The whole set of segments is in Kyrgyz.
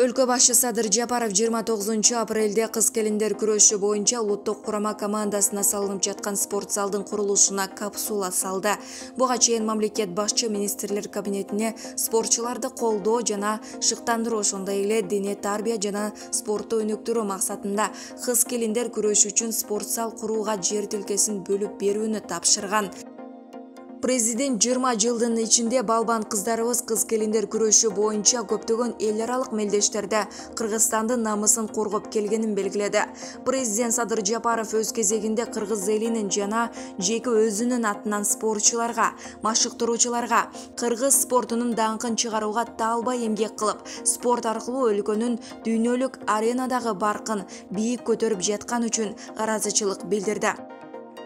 Өлкө башы Садыр Жапаров 29-апрелде кыз-келиндер күрөшү боюнча улуттук курама командасына салынып жаткан спорт залдын курулушуна капсула салды. Буга чейин мамлекет башчы министрлер кабинетине спортчуларды колдоо жана шыктандыруу, ошондой эле дене тарбия жана спортту өнүктүрүү максатында кыз-келиндер күрөшү үчүн спорт зал курууга жер тилкесин бөлүп берүүнү тапшырган. Президент 20 жылдын ичинде балбан кыздарыбыз кыз-келиндер күрөшү боюнча көптөгөн эл аралык мелдештерде Кыргызстандын намысын коргоп келгенин белгиледи. Президент Садыр Жапаров өз кезегинде кыргыз элинин жана жеке өзүнүн атынан спортчуларга, машыктыруучуларга кыргыз спортунун даңкын чыгарууга таалбай эмгек кылып, спорт аркылуу өлкөнүн дүйнөлүк аренадагы баркын бийик көтөрүп жаткан үчүн ыраазычылык билдирди.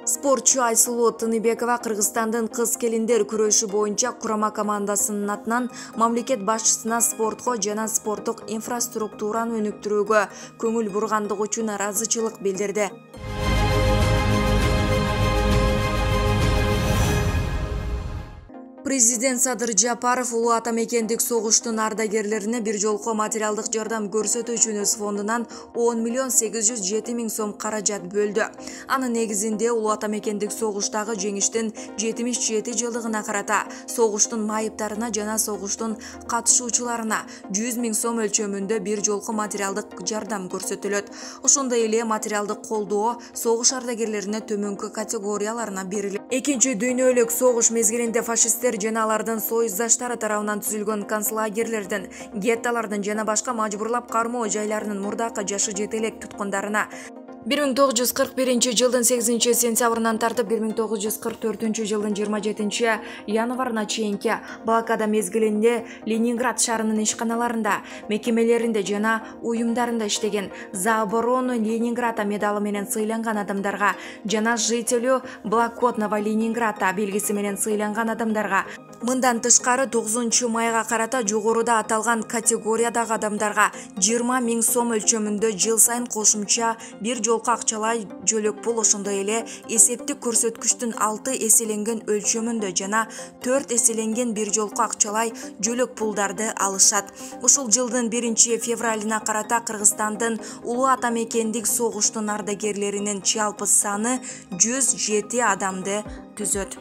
Спортчу Айсулуу Тыныбекова Кыргызстандын кыз-келиндер күрөшү боюнча курама командасынын атынан мамлекет башчысына спортко жана спорттук инфраструктураны өнүктүрүүгө көңүл бургандыгы үчүн ыраазычылык билдирди. Президент Садыр Жапаров улуу ата мекендик согуштун ардагерлерине бир жолку материалдык жардам көрсөтүү үчүн өз фондунан 10.807.000 сом каражат бөлдү. Анын негизинде улуу ата мекендик согуштагы жеңиштин 77 жылдыгына карата согуштун майыптарына жана согуштун катышуучуларына 100.000 сом өлчөмүндө бир жолку материалдык жардам көрсөтүлөт. Ошондой эле материалдык колдоо согуш ардагерлерине төмөнкү категорияларына берилет. Экинчи дүйнөлүк согуш мезгилинде фашисттер жана алардын союздаштары тарабынан түзүлгөн концлагерлердин, гетталардын жана башка мажбурлап кармоо жайларынын мурдакы жашы жете элек туткундарына 1941 жылдын 8 сентябрынан тартып 1944 жылдын 27 январына чейинки блокада мезгилинде Ленинград шаарынын ишканаларында, мекемелеринде жана уюмдарында иштеген, за оборону Ленинграда медалы менен сыйланган адамдарга жана жителю Блокотного Ленинграда белгиси менен сыйланган адамдарга, мындан тышкары 9 майга карата жогоруда аталган категориядагы адамдарга 20.000 сом өлчөмүндө жыл сайын кошумча бир жолку акчалай жөлөк пул, ошондой эле эсептик көрсөткүчтүн 6 эселенген өлчөмүндө жана 4 эселенген бир жолку акчалай жөлөк пулдарды алышат. Ушул жылдын 1 февралына карата Кыргызстандын улуу ата мекендик согуштун ардагерлеринин жалпы саны 107 адамды түзөт.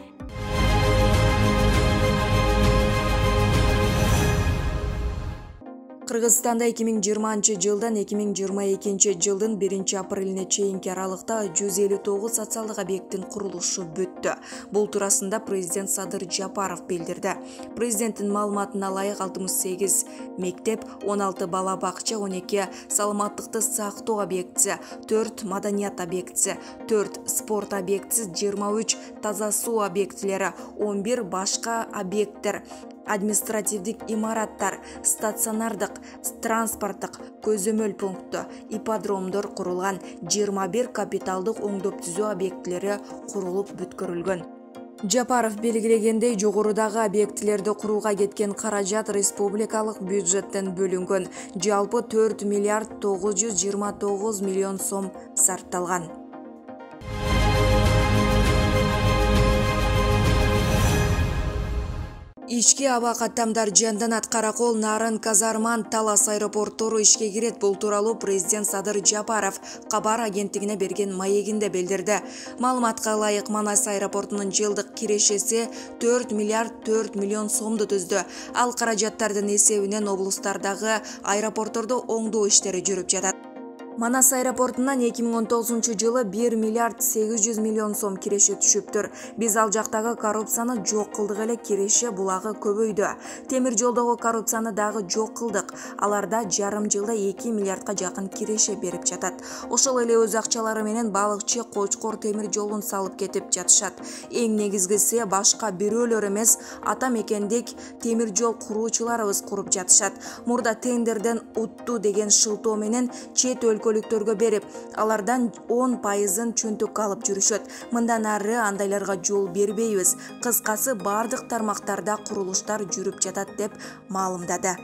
Кыргызстанда 2020 жылдан 2022 жылдын 1 апрелине чейинки аралыкта 159 социалдык объекттин курулушу бүттү. Бул туурасында президент Садыр Жапаров билдирди. Президенттин маалыматына ылайык 68 мектеп, 16 бала бакча, 12 саламаттыкты сактоо объектиси, 4 маданият объектиси, 4 спорт объектиси, 23 таза суу объектилери, 11 башка объекттер, административдик имараттар, стационардык, транспорттук, көзөмөл пунктту, ипподромдор курулган, 21 капиталдык оңдоп түзөө объектилери курулуп бүткөрүлгөн. Жапаров белгилегендей, жогорудагы объектилерди курууга кеткен каражат республикалык бюджеттен бөлүнгөн. Жалпы 4 миллиард 929 миллион сом сарпталган. Ички аба каттамдар Жанданат, Каракол, Нарын, Казарман, Талас аэропорттору ишке кирет. Бул тууралуу президент Садыр Жапаров кабар агенттигине берген маегинде билдирди. Маалыматка ылайык, Манас аэропортунун жылдык кирешеси 4 миллиард 4 миллион сомду түздү. Ал каражаттардын эсебинен облустардагы аэропорттордо оңдоо иштери жүрүп жатат. Манас аэропортунан 2019 жылы 1 миллиард 800 миллион сом киреше түшүптүр. Биз ал жактагы коррупцияны жок кылдык эле, киреше булагы көбөйдү. Темир жолдогу коррупцияны дагы жок кылдык. Аларда жарым жылда 2 миллиардка жакын киреше берип жатат. Ошол эле өз акчалары менен балыкчы Кочкор темир жолун салып кетип жатышат. Эң негизгиси, башка бирөөлөр эмес, ата мекендик темир жол куруучуларыбыз куруп жатышат. Мурда тендерден утту деген шылтоо менен чет өлкөлүктөргө берип, алардан 10%-ын чөнтөк алып жүрүшөт. Мындан ары андайларга жол бербейбиз. Кыскасы, бардык тармактарда курулуштар жүрүп жатат деп маалымдады.